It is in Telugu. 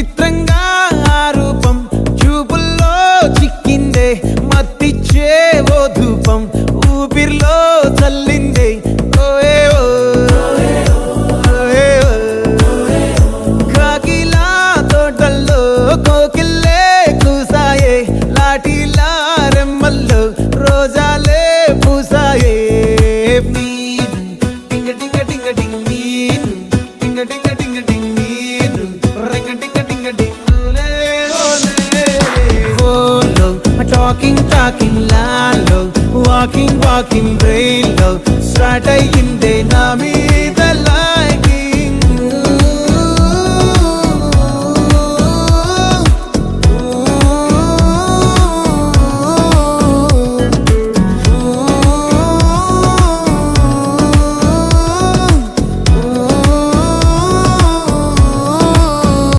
చిత్రంగా ఆ రూపం చూపుల్లో చిక్కిందే మత్తిచ్చే ఓ ధూపం ఊపిరిలో చల్లిందే ఓయే ఓ కాకిలా తోటల్లో కోకిల్లే కూసాయే లాఠీలా రెమ్మల్లో రోజాలే పూసాయే టింగ టింగ టింగ టింగ్ నీరు టింగ టింగ టింగ టింగ్ నీరు రింగ టింగ టింగ టింగులే ఓలో టాకింగ్ లాలో వాకింగ్ బ్రెయిన్ లో స్టార్ట్ అయ్యిందే నా మీద